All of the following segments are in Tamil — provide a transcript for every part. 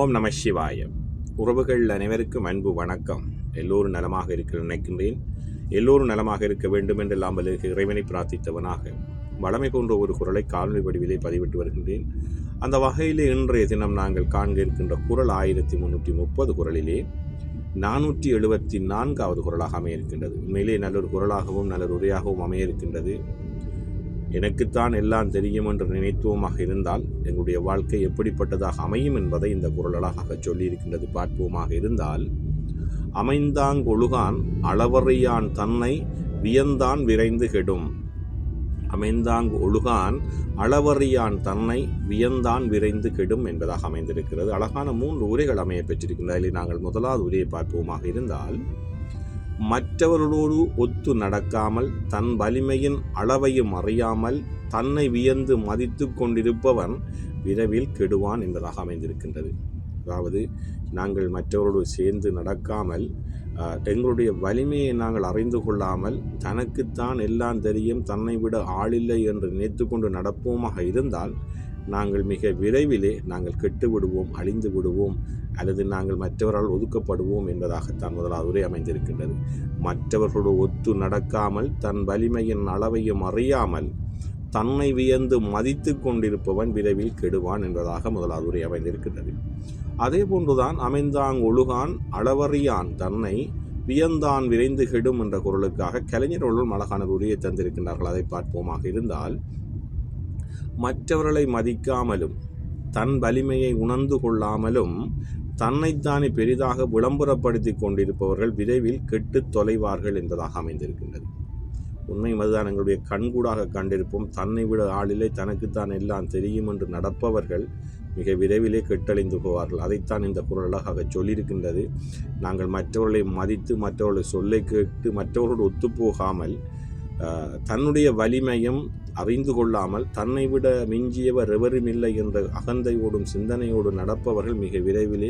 ஓம் நம சிவாய. உறவுகள் அனைவருக்கும் அன்பு வணக்கம். எல்லோரும் நலமாக இருக்க நினைக்கின்றேன். எல்லோரும் நலமாக இருக்க வேண்டும் என்றெல்லாம் இறைவனை பிரார்த்தித்தவனாக வளமை போன்ற ஒரு குரலை காணொலி வடிவிலே பதிவிட்டு வருகின்றேன். அந்த வகையிலே இன்றைய தினம் நாங்கள் காண்க இருக்கின்ற குரல் 1330 குரலிலே 474வது குரலாக அமைய இருக்கின்றது. உண்மையிலே நல்லொரு குரலாகவும் நல்லொரு உரையாகவும் அமைய இருக்கின்றது. எனக்குத்தான் எல்லாம் தெரியும் என்று நினைத்துவமாக இருந்தால் எங்களுடைய வாழ்க்கை எப்படிப்பட்டதாக அமையும் என்பதை இந்த குரல் அழகாக சொல்லியிருக்கின்றது. பார்ப்போமாக இருந்தால், அமைந்தாங்கொழுகான் அளவறியான் தன்னை வியந்தான் விரைந்து கெடும். அமைந்தாங்கு ஒழுகான் அளவறியான் தன்னை வியந்தான் விரைந்து கெடும் என்பதாக அமைந்திருக்கிறது. அழகான 3 உரைகள் அமைய பெற்றிருக்கின்றன. அதில் நாங்கள் முதலாவது உரையை பார்ப்போமாக இருந்தால், மற்றவர்களோடு ஒத்து நடக்காமல் தன் வலிமையின் அளவையும் அறியாமல் தன்னை வியந்து மதித்து கொண்டிருப்பவன் விரைவில் கெடுவான் என்பதாக அமைந்திருக்கின்றது. அதாவது நாங்கள் மற்றவர்களோடு சேர்ந்து நடக்காமல் எங்களுடைய வலிமையை நாங்கள் அறிந்து கொள்ளாமல் தனக்குத்தான் எல்லாம் தெரியும், தன்னை விட ஆளில்லை என்று நினைத்து கொண்டு நடப்போமாக இருந்தால் நாங்கள் மிக விரைவிலே நாங்கள் கெட்டு விடுவோம், அழிந்து விடுவோம், அல்லது நாங்கள் மற்றவரால் ஒதுக்கப்படுவோம் என்பதாகத்தான் முதலாவது உரை அமைந்திருக்கின்றது. மற்றவர்களோடு ஒத்து நடக்காமல் தன் வலிமையின் அளவையும் அறியாமல் தன்னை வியந்து மதித்து கொண்டிருப்பவன் விரைவில் கெடுவான் என்பதாக முதலாவது உரை அமைந்திருக்கின்றது. அதே போன்றுதான் அமைந்தாங்கொழுகான் அளவறியான் தன்னை வியந்தான் விரைந்து கெடும் என்ற குரலுக்காக கலைஞர்களும் அழகான உரையை தந்திருக்கின்றார்கள். அதை பார்ப்போமாக இருந்தால், மற்றவர்களை மதிக்காமலும் தன் வலிமையை உணர்ந்து கொள்ளாமலும் தன்னைத்தானே பெரிதாக விளம்பரப்படுத்தி கொண்டிருப்பவர்கள் விரைவில் கெட்டு தொலைவார்கள் என்பதாக அமைந்திருக்கின்றது. உண்மை அதுதான். எங்களுடைய கண்கூடாக கண்டிருப்போம். தன்னை விட ஆளில்லை, தனக்குத்தான் எல்லாம் தெரியும் என்று நடப்பவர்கள் மிக விரைவிலே கெட்டழிந்து போவார்கள். அதைத்தான் இந்த குரல் அழகாக சொல்லியிருக்கின்றது. நாங்கள் மற்றவர்களை மதித்து மற்றவர்களை சொல்லை கேட்டு மற்றவர்களோடு ஒத்துப்போகாமல் தன்னுடைய வலிமையும் அறிந்து கொள்ளாமல் தன்னை விட மிஞ்சியவர் எவருமில்லை என்ற அகந்தையோடும் சிந்தனையோடு நடப்பவர்கள் மிக விரைவிலே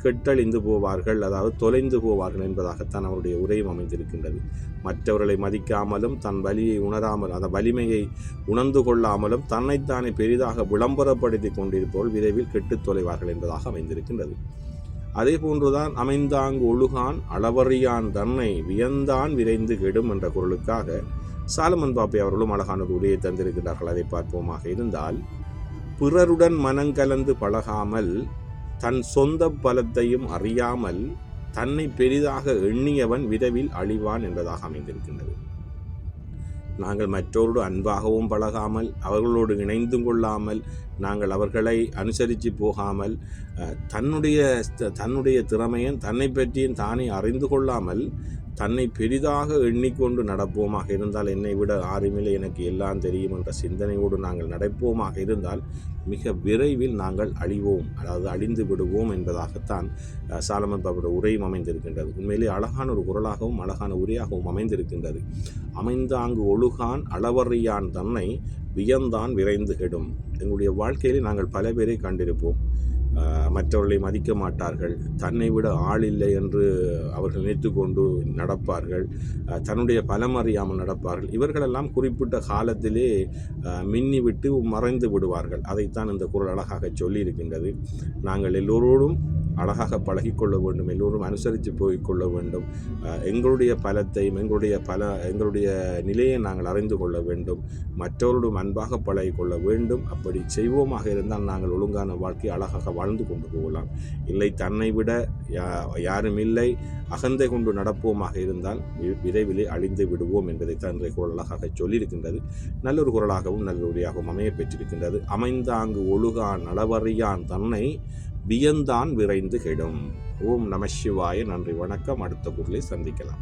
கெட்டழிந்து போவார்கள், அதாவது தொலைந்து போவார்கள் என்பதாகத்தான் அவருடைய உரையும் அமைந்திருக்கின்றது. மற்றவர்களை மதிக்காமலும் தன் வலியை உணராமல் அந்த வலிமையை உணர்ந்து கொள்ளாமலும் தன்னைத்தானே பெரிதாக விளம்பரப்படுத்தி கொண்டிருப்பவர்கள் விரைவில் கெட்டு தொலைவார்கள் என்பதாக அமைந்திருக்கின்றது. அதே போன்றுதான் அமைந்தாங்கு ஒழுகான் அளவறியான் தன்னை வியந்தான் விரைந்து கெடும் என்ற குரலுக்காக சாலமன் பாப்பை அவர்களும் அழகான ஒரு உரையை தந்திருக்கிறார்கள். அதை பார்ப்போமாக இருந்தால், பிறருடன் மனங்கலந்து பழகாமல் தன் சொந்த பலத்தையும் அறியாமல் தன்னை பெரிதாக எண்ணியவன் விரைவில் அழிவான் என்பதாக அமைந்திருக்கின்றது. நாங்கள் மற்றோரோடு அன்பாகவும் பழகாமல் அவர்களோடு இணைந்து கொள்ளாமல் நாங்கள் அவர்களை அனுசரித்து போகாமல் தன்னுடைய திறமையும் தன்னை பற்றியும் தானே அறிந்து கொள்ளாமல் தன்னை பெரிதாக எண்ணிக்கொண்டு நடப்போமாக இருந்தால், என்னை விட யாருமில்லை, எனக்கு எல்லாம் தெரியும் என்ற சிந்தனையோடு நாங்கள் நடப்போமாக இருந்தால் மிக விரைவில் நாங்கள் அழிவோம், அதாவது அழிந்து விடுவோம் என்பதாகத்தான் சாலமன் பாபுடைய உரையும் அமைந்திருக்கின்றது. உண்மையிலே அழகான ஒரு குரலாகவும் அழகான உரையாகவும் அமைந்திருக்கின்றது. அமைந்தாங்கு ஒழுகான் அளவறியான் தன்னை வியந்தான் விரைந்து கெடும். எங்களுடைய வாழ்க்கையிலே நாங்கள் பல பேரை கண்டிருப்போம். மற்றவர்களை மதிக்க மாட்டார்கள், தன்னை விட ஆள் இல்லை என்று அவர்கள் நினைத்து கொண்டு நடப்பார்கள், தன்னுடைய பலம் அறியாமல் நடப்பார்கள். இவர்களெல்லாம் குறிப்பிட்ட காலத்திலே மின்னிவிட்டு மறைந்து விடுவார்கள். அதைத்தான் இந்த குரல் அழகாக சொல்லியிருக்கின்றது. நாங்கள் எல்லோரோடும் அழகாக பழகிக்கொள்ள வேண்டும், எல்லோரும் அனுசரித்து போய்கொள்ள வேண்டும், எங்களுடைய பலத்தையும் எங்களுடைய நிலையை நாங்கள் அறிந்து கொள்ள வேண்டும், மற்றவரோடும் அன்பாக பழகிக்கொள்ள வேண்டும். அப்படி செய்வோமாக இருந்தால் நாங்கள் ஒழுங்கான வாழ்க்கை அழகாக வாழ்ந்து கொண்டு போகலாம். இல்லை, தன்னை விட யாரும் இல்லை, அகந்தை கொண்டு நடப்போமாக இருந்தால் விரைவிலே அழிந்து விடுவோம் என்பதை தான் இன்றைய குரல் அழகாக சொல்லியிருக்கின்றது. நல்லொரு குரலாகவும் நல்ல உரையாகவும் அமைய பெற்றிருக்கின்றது. அமைந்தாங்கு ஒழுகான் அளவறியான் தன்னை வியந்தான் விரைந்து கெடும். ஓம் நம சிவாய. நன்றி, வணக்கம். அடுத்த குரலை சந்திக்கலாம்.